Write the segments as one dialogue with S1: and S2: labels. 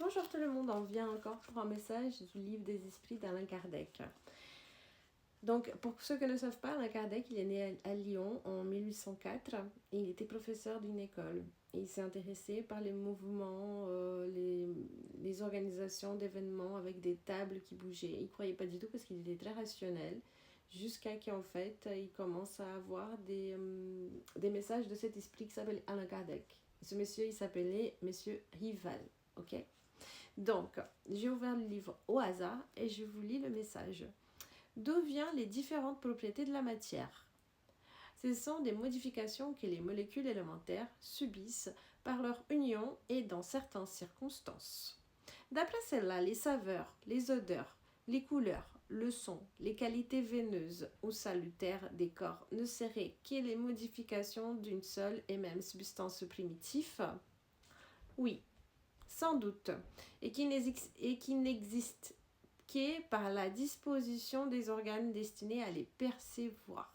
S1: Bonjour tout le monde, on vient encore pour un message du livre des esprits d'Alain Kardec. Donc, pour ceux qui ne savent pas, Alain Kardec, il est né à Lyon en 1804 et il était professeur d'une école. Et il s'est intéressé par les mouvements, les organisations d'événements avec des tables qui bougeaient. Il ne croyait pas du tout parce qu'il était très rationnel, jusqu'à qu'en fait, il commence à avoir des messages de cet esprit qui s'appelle Alain Kardec. Et ce monsieur, il s'appelait Monsieur Rival, ok? Donc, j'ai ouvert le livre au hasard et je vous lis le message. D'où viennent les différentes propriétés de la matière? Ce sont des modifications que les molécules élémentaires subissent par leur union et dans certaines circonstances. D'après celle-là, les saveurs, les odeurs, les couleurs, le son, les qualités veineuses ou salutaires des corps ne seraient que les modifications d'une seule et même substance primitive? Oui, sans doute, et qui n'existe que par la disposition des organes destinés à les percevoir.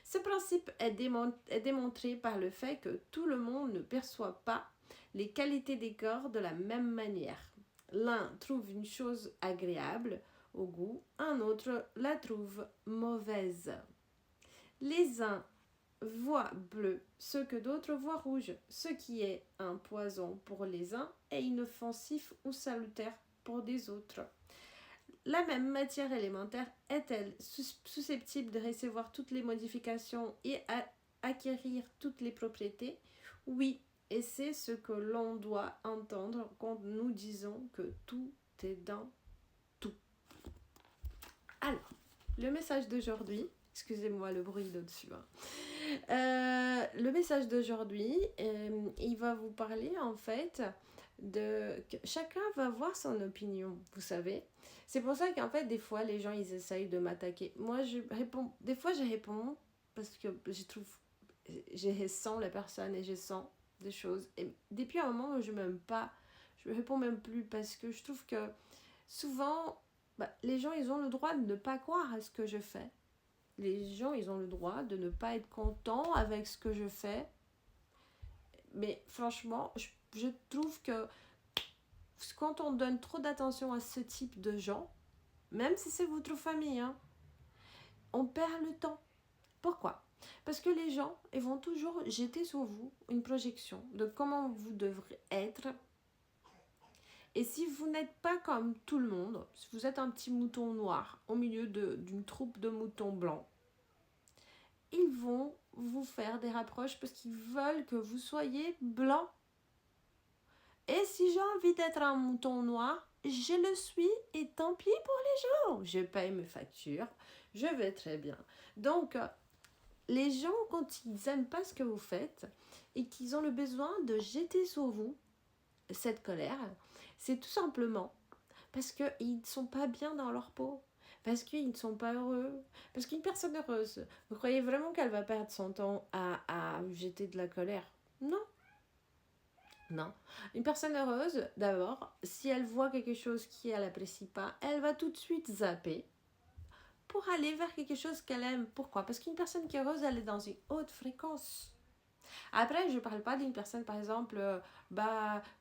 S1: Ce principe est démontré par le fait que tout le monde ne perçoit pas les qualités des corps de la même manière. L'un trouve une chose agréable au goût, un autre la trouve mauvaise. Les uns voient bleu ce que d'autres voient rouge, ce qui est un poison pour les uns et inoffensif ou salutaire pour des autres. La même matière élémentaire est-elle susceptible de recevoir toutes les modifications et acquérir toutes les propriétés? Oui, et c'est ce que l'on doit entendre quand nous disons que tout est dans tout. Alors, le message d'aujourd'hui, excusez-moi le bruit d'au-dessus, le message d'aujourd'hui, il va vous parler en fait de que chacun va avoir son opinion, vous savez. C'est pour ça qu'en fait des fois les gens ils essayent de m'attaquer. Moi je réponds, des fois je réponds parce que je ressens la personne et je sens des choses. Et depuis un moment où je m'aime pas, je réponds même plus parce que je trouve que souvent les gens ils ont le droit de ne pas croire à ce que je fais. Les gens, ils ont le droit de ne pas être contents avec ce que je fais. Mais franchement, je trouve que quand on donne trop d'attention à ce type de gens, même si c'est votre famille, on perd le temps. Pourquoi? Parce que les gens, ils vont toujours jeter sur vous une projection de comment vous devrez être. Et si vous n'êtes pas comme tout le monde, si vous êtes un petit mouton noir au milieu d'une troupe de moutons blancs, ils vont vous faire des rapproches parce qu'ils veulent que vous soyez blanc. Et si j'ai envie d'être un mouton noir, je le suis et tant pis pour les gens. Je paye mes factures, je vais très bien. Donc, les gens, quand ils n'aiment pas ce que vous faites et qu'ils ont le besoin de jeter sur vous cette colère, c'est tout simplement parce qu'ils ne sont pas bien dans leur peau. Parce qu'ils ne sont pas heureux. Parce qu'une personne heureuse, vous croyez vraiment qu'elle va perdre son temps à jeter de la colère? Non. Non. Une personne heureuse, d'abord, si elle voit quelque chose qu'elle n'apprécie pas, elle va tout de suite zapper pour aller vers quelque chose qu'elle aime. Pourquoi? Parce qu'une personne qui est heureuse, elle est dans une haute fréquence. Après, je ne parle pas d'une personne, par exemple,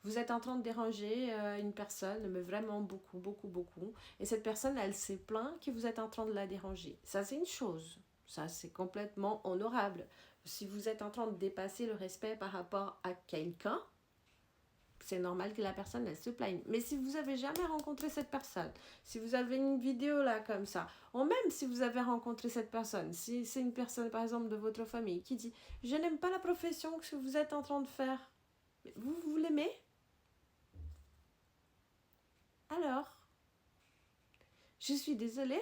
S1: vous êtes en train de déranger une personne, mais vraiment beaucoup, beaucoup, beaucoup. Et cette personne, elle s'est plaint que vous êtes en train de la déranger. Ça, c'est une chose. Ça, c'est complètement honorable. Si vous êtes en train de dépasser le respect par rapport à quelqu'un, c'est normal que la personne, elle se plaigne. Mais si vous avez jamais rencontré cette personne, si vous avez une vidéo là comme ça, ou même si vous avez rencontré cette personne, si c'est une personne par exemple de votre famille qui dit « Je n'aime pas la profession que vous êtes en train de faire », vous l'aimez? Alors, je suis désolée,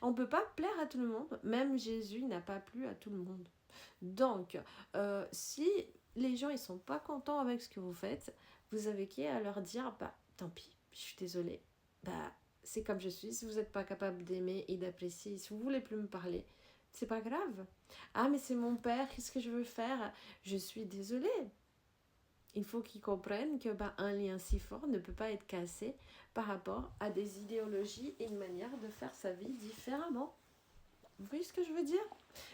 S1: on ne peut pas plaire à tout le monde, même Jésus n'a pas plu à tout le monde. Donc, si les gens ils sont pas contents avec ce que vous faites, vous avez qu'à leur dire tant pis, je suis désolée, c'est comme je suis. Si vous n'êtes pas capable d'aimer et d'apprécier, si vous voulez plus me parler, c'est pas grave. Ah mais c'est mon père, qu'est-ce que je veux faire? Je suis désolée. Il faut qu'ils comprennent que un lien si fort ne peut pas être cassé par rapport à des idéologies et une manière de faire sa vie différemment. Vous voyez ce que je veux dire?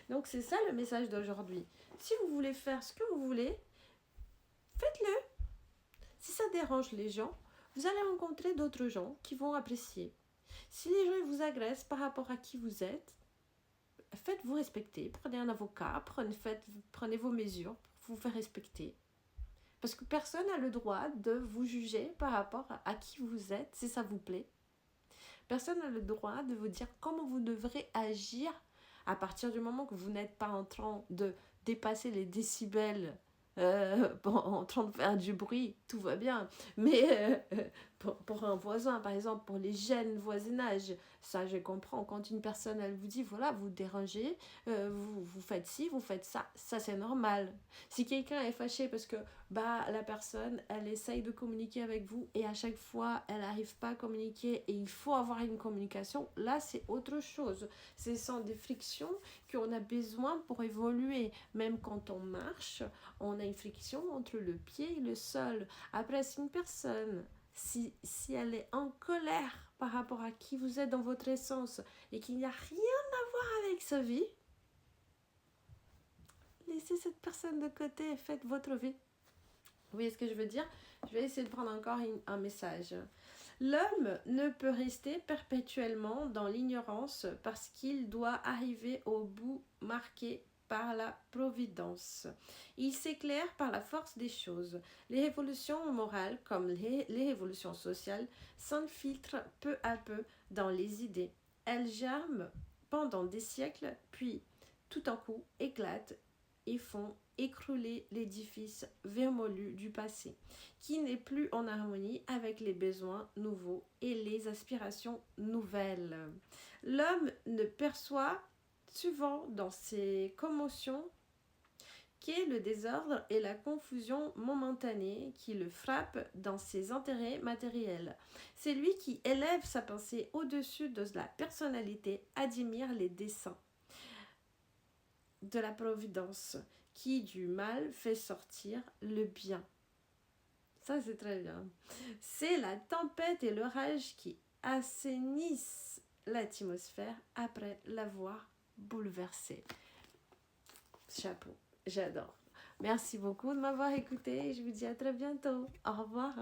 S1: Donc c'est ça le message d'aujourd'hui. Si vous voulez faire ce que vous voulez, faites-le. Si ça dérange les gens, vous allez rencontrer d'autres gens qui vont apprécier. Si les gens vous agressent par rapport à qui vous êtes, faites-vous respecter. Prenez un avocat, prenez vos mesures pour vous faire respecter. Parce que personne n'a le droit de vous juger par rapport à qui vous êtes, si ça vous plaît. Personne n'a le droit de vous dire comment vous devrez agir à partir du moment que vous n'êtes pas en train de dépasser les décibels, en train de faire du bruit, tout va bien. Mais pour un voisin, par exemple, pour les gênes voisinage, ça je comprends. Quand une personne, elle vous dit, voilà, vous dérangez, vous faites ci, vous faites ça, ça c'est normal. Si quelqu'un est fâché parce que la personne, elle essaye de communiquer avec vous et à chaque fois, elle n'arrive pas à communiquer et il faut avoir une communication, là c'est autre chose. Ce sont des frictions qu'on a besoin pour évoluer. Même quand on marche, on a une friction entre le pied et le sol. Après, si une personne, si elle est en colère par rapport à qui vous êtes dans votre essence et qu'il n'y a rien à voir avec sa vie, laissez cette personne de côté et faites votre vie. Vous voyez ce que je veux dire? Je vais essayer de prendre encore un message. L'homme ne peut rester perpétuellement dans l'ignorance parce qu'il doit arriver au bout marqué par la providence. Il s'éclaire par la force des choses. Les révolutions morales, comme les révolutions sociales, s'infiltrent peu à peu dans les idées. Elles germent pendant des siècles, puis tout en coup éclatent et font écrouler l'édifice vermoulu du passé, qui n'est plus en harmonie avec les besoins nouveaux et les aspirations nouvelles. L'homme ne perçoit souvent dans ses commotions qu'est le désordre et la confusion momentanée qui le frappent dans ses intérêts matériels. C'est lui qui élève sa pensée au-dessus de la personnalité, admire les desseins de la providence, qui du mal fait sortir le bien. Ça, c'est très bien. C'est la tempête et l'orage qui assainissent l'atmosphère après l'avoir bouleversée. Chapeau, j'adore. Merci beaucoup de m'avoir écouté et je vous dis à très bientôt. Au revoir.